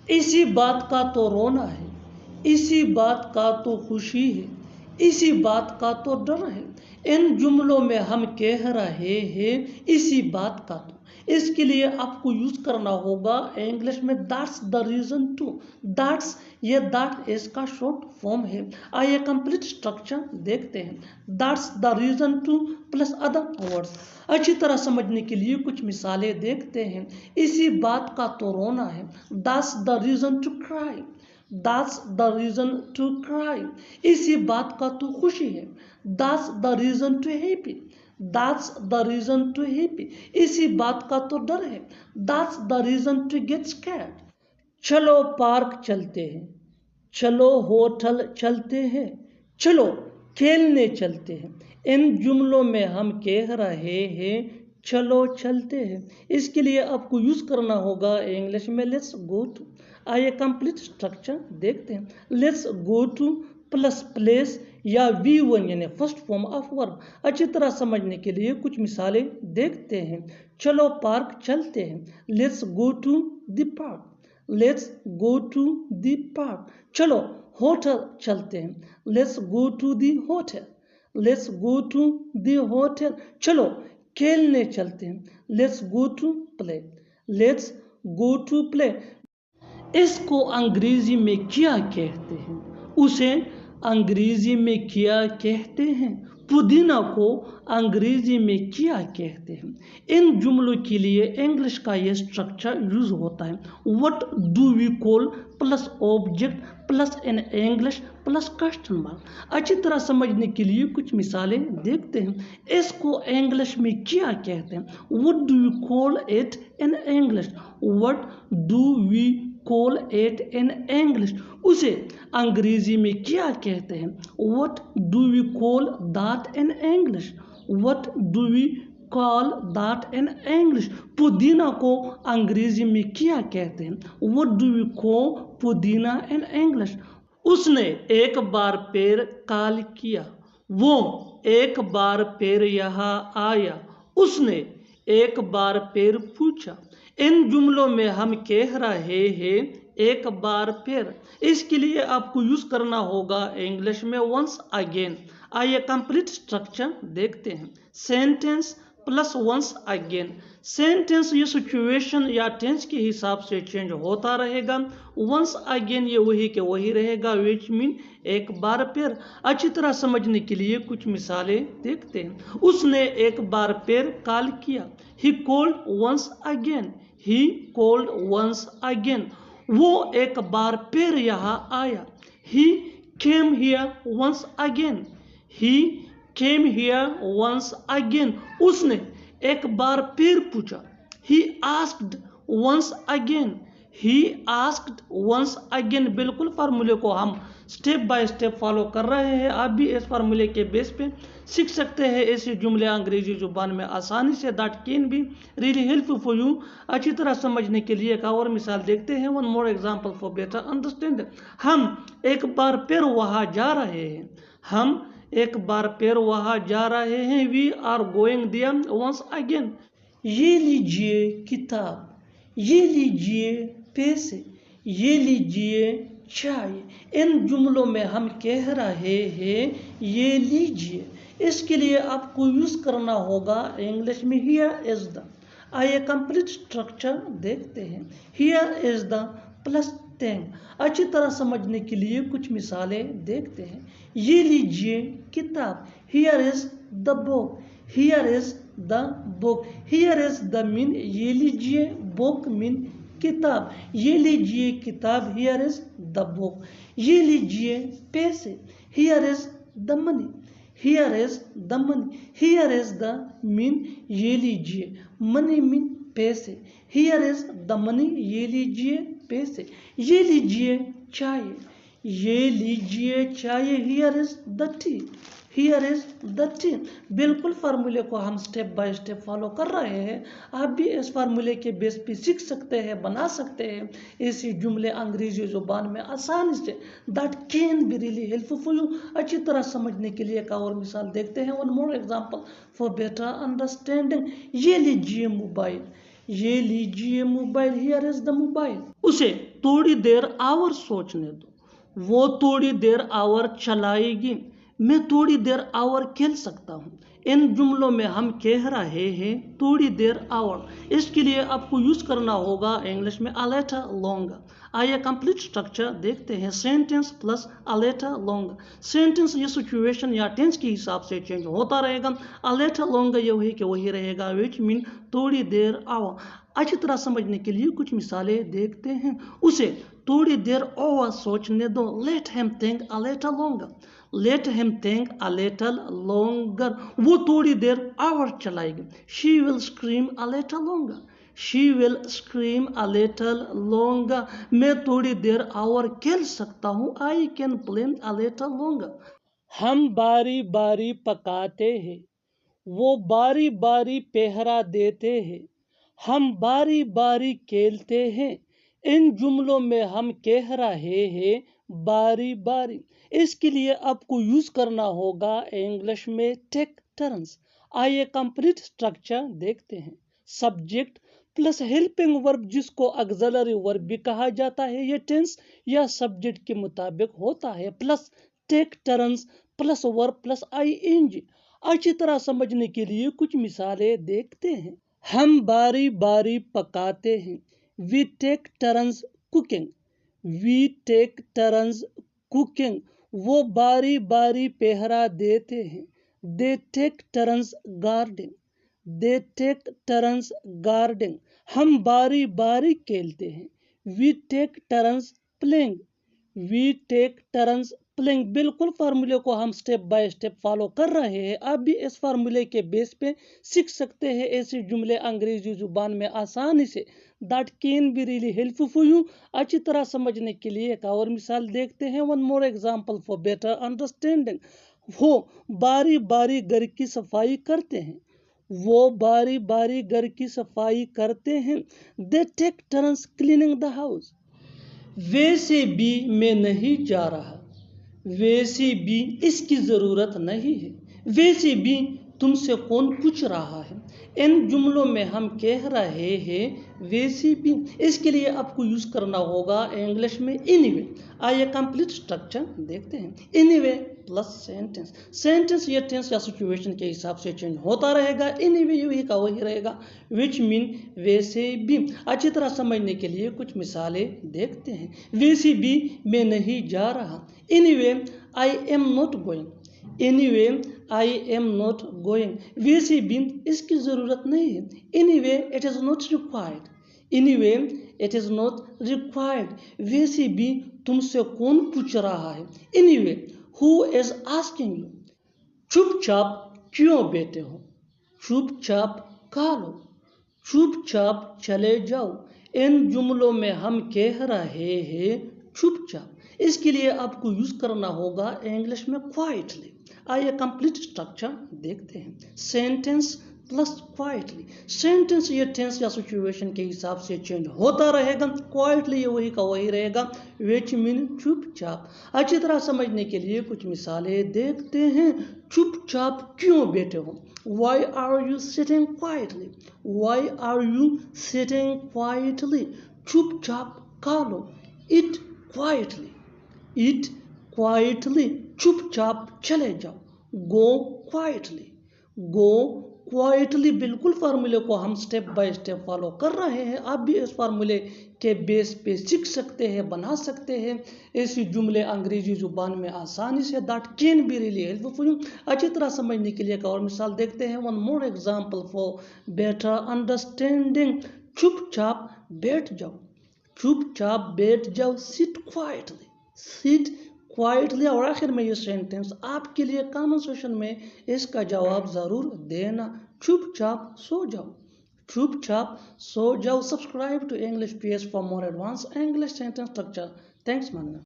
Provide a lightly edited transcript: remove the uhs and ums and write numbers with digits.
इसी बात का तो रोना है, इसी बात का तो खुशी है, इसी बात का तो डर है। इन जुमलों में हम कह रहे हैं इसी बात का तो। इसके लिए आपको यूज करना होगा इंग्लिश में that's the reason to. That's, ये दैट इसका शॉर्ट फॉर्म है। आइए कंप्लीट स्ट्रक्चर देखते हैं। That's the reason to plus other words. अच्छी तरह समझने के लिए कुछ मिसालें देखते हैं। इसी बात का तो रोना है, that's the reason to cry. That's the reason to cry. इसी बात का तो खुशी है, That's the reason to happy. That's the reason to happy. इसी बात का तो डर है, That's the reason to get scared. चलो पार्क चलते हैं, चलो होटल चलते हैं, चलो खेलने चलते हैं। इन जुमलों में हम कह रहे हैं चलो चलते हैं। इसके लिए आपको यूज करना होगा इंग्लिश में लेट्स गो टू। आइए कंप्लीट स्ट्रक्चर देखते हैं। Let's go two plus place या V1 यानी फर्स्ट फॉर्म ऑफ वर्ब। अच्छी तरह समझने के लिए कुछ मिसालें देखते हैं। चलो पार्क चलते हैं, let's go to the park. Let's go to the park. चलो होटल चलते हैं, let's go to the hotel. Let's go to the hotel. चलो खेलने चलते हैं, let's go to play. Let's go to play. इसको अंग्रेजी में क्या कहते हैं? उसे अंग्रेजी में क्या कहते हैं? पुदीना को अंग्रेजी में क्या कहते हैं? इन जुमलों के लिए इंग्लिश का ये स्ट्रक्चर यूज होता है। What do we call plus object plus in English plus question mark. अच्छी तरह समझने के लिए कुछ मिसालें देखते हैं। इसको इंग्लिश में क्या कहते हैं? What do we call it in English? What do we call it in English. उसे अंग्रेजी में क्या कहते हैं? What do we call that in English? What do we call that in English. पुदीना को अंग्रेजी में क्या कहते हैं? व्हाट डू वी कॉल पुदीना इन इंग्लिश। उसने एक बार पैर काल किया, वो एक बार पैर यहाँ आया, उसने एक बार पैर पूछा। इन जुमलों में हम कह रहे हैं एक बार फिर। इसके लिए आपको यूज करना होगा इंग्लिश में वंस अगेन। आइए कंप्लीट स्ट्रक्चर देखते हैं। Sentence plus once again. Sentence ये सिचुएशन या टेंस के हिसाब से चेंज होता रहेगा। वंस अगेन ये वही के वही रहेगा, विच मीन एक बार फिर। अच्छी तरह समझने के लिए कुछ मिसालें देखते हैं। उसने एक बार फिर कॉल किया, he called once again. He called once again. वो एक बार फिर यहाँ आया, he came here once again. He came here once again. उसने एक बार फिर पूछा, he asked once again. He asked once again. बिल्कुल फार्मूले को हम स्टेप बाय स्टेप फॉलो कर रहे हैं। आप भी इस फार्मूले के बेस पे सीख सकते हैं ऐसे जुमले अंग्रेजी जुबान में आसानी से। That can be really helpful for you. अच्छी तरह समझने के लिए एक और मिसाल देखते हैं। One more example for better understanding. हम एक बार फिर वहाँ जा रहे हैं। हम एक बार फिर वहाँ जा रहे हैं। We are going there once again. ये लीजिए किताब, ये लीजिए पैसे, ये लीजिए चाय। इन जुमलों में हम कह रहे हैं ये लीजिए। इसके लिए आपको यूज करना होगा इंग्लिश में हियर इज द। आइए कंप्लीट स्ट्रक्चर देखते हैं। Here is the plus thing. अच्छी तरह समझने के लिए कुछ मिसालें देखते हैं। ये लीजिए किताब, here is the book. Here is the book. Here is the mean ये लीजिए, बुक मीन किताब। ये लीजिए किताब, हियर इज द बुक। ये लीजिए पैसे, here is the money. Here is the money. Here is the mean ये लीजिए, मनी मीन पैसे। हियर इज द मनी, ये लीजिए पैसे। ये लीजिए चाय, ये लीजिए चाय, here is the T. Here is the T. बिल्कुल फार्मूले को हम स्टेप बाय स्टेप फॉलो कर रहे हैं। आप भी इस फार्मूले के बेस पे सीख सकते हैं, बना सकते हैं ऐसे जुमले अंग्रेजी जुबान में आसानी से। That can be really helpful for you. अच्छी तरह समझने के लिए एक और मिसाल देखते हैं। One more example for better understanding. ये लीजिए मोबाइल, ये लीजिए mobile, here is the mobile. उसे थोड़ी देर और सोचने दो, वो थोड़ी और चलाएगी, मैं थोड़ी और खेल सकता हूँ। इन जुमलों में हम कह रहे हैं थोड़ी और, इसके लिए आपको यूज करना होगा इंग्लिश में a little longer। आइए कंप्लीट स्ट्रक्चर देखते हैं। Sentence plus a little longer। Sentence ये सिचुएशन या टेंस के हिसाब से चेंज होता रहेगा। a little longer ये वही के वही रहेगा, विच मीन थोड़ी देर और। अच्छी तरह समझने के लिए कुछ मिसालें देखते हैं। उसे थोड़ी देर और सोचने दो, let him think a little longer। Let him think a little longer, वो थोड़ी देर और चलाएगी। She will scream a little longer। She will scream a little longer, मैं थोड़ी देर और खेल सकता हूँ। I can play a little longer। हम बारी बारी पकाते हैं, वो बारी बारी पहरा देते हैं। हम बारी बारी खेलते हैं। इन जुमलों में हम कह रहे हैं बारी बारी, इसके लिए आपको यूज करना होगा इंग्लिश में टेक टर्न्स। आइए कंप्लीट स्ट्रक्चर देखते हैं। सब्जेक्ट प्लस हेल्पिंग वर्ब, जिसको ऑक्सिलरी वर्ब भी कहा जाता है, ये टेंस या सब्जेक्ट के मुताबिक होता है, plus take turns plus verb plus ING. अच्छी तरह समझने के लिए कुछ मिसालें देखते हैं। हम बारी बारी पकाते हैं, we take turns cooking. We take turns cooking, वो बारी बारी पहरा देते हैं। They take turns guarding. They take turns guarding, हम बारी बारी खेलते हैं। We take turns playing. We take turns playing. बिल्कुल फार्मूले को हम स्टेप बाय स्टेप फॉलो कर रहे हैं। आप भी इस फार्मूले के बेस पे सीख सकते हैं ऐसे जुमले अंग्रेजी जुबान में आसानी से। That can be really helpful for you. अच्छी तरह समझने के लिए एक और मिसाल देखते हैं। One more example for better understanding. वो बारी बारी घर की सफाई करते हैं। वो बारी बारी घर की सफाई करते हैं। They take turns cleaning the house. वैसे भी मैं नहीं जा रहा, वैसे भी इसकी ज़रूरत नहीं है, वैसे भी तुमसे कौन पूछ रहा है। इन जुमलों में हम कह रहे हैं वैसे भी, इसके लिए आपको यूज़ करना होगा इंग्लिश में एनीवे। आइए कंप्लीट स्ट्रक्चर देखते हैं। Anyway plus sentence. सेंटेंस या टेंस या सिचुएशन के हिसाब से चेंज होता रहेगा। एनीवे वही का वही रहेगा, विच मीन वैसे भी। अच्छी तरह समझने के लिए कुछ मिसालें देखते हैं। वैसे भी मैं नहीं जा रहा, anyway I am not going. Anyway I am not going, वैसे भी इसकी ज़रूरत नहीं है। Anyway it is not required. Anyway it is not required, वैसे भी तुमसे कौन पूछ रहा है। Anyway who is asking you. चुपचाप क्यों बैठे हो, चुपचाप खा लो, चुपचाप चले जाओ। इन जुमलों में हम कह रहे हैं चुपचाप, इसके लिए आपको यूज करना होगा इंग्लिश में क्वाइटली। आइए कंप्लीट स्ट्रक्चर देखते हैं। Sentence plus quietly. सेंटेंस ये टेंस या सिचुएशन के हिसाब से चेंज होता रहेगा। क्वाइटली ये वही का वही रहेगा, विच मीन चुपचाप। अच्छी तरह समझने के लिए कुछ मिसालें देखते हैं। चुपचाप क्यों बैठे हो, why are you sitting quietly. Why are you sitting quietly, चुपचाप खा लो, इट क्वाइटली। ईट क्वाइटली, चुपचाप चले जाओ। Go quietly. Go quietly. बिल्कुल फार्मूले को हम स्टेप बाय स्टेप फॉलो कर रहे हैं। आप भी इस फार्मूले के बेस पे सीख सकते हैं, बना सकते हैं ऐसे जुमले अंग्रेजी जुबान में आसानी से। That can be really helpful for you. अच्छी तरह समझने के लिए एक और मिसाल देखते हैं। One more example for better understanding. चुपचाप बैठ जाओ, चुपचाप बैठ जाओ। Sit quietly. Sit quietly. और आखिर में ये सेंटेंस आपके लिए कमेंट सेक्शन में इसका जवाब ज़रूर देना। चुपचाप सो जाओ, चुपचाप सो जाओ। Subscribe to English PS for more advanced English sentence structure. Thanks, Manna.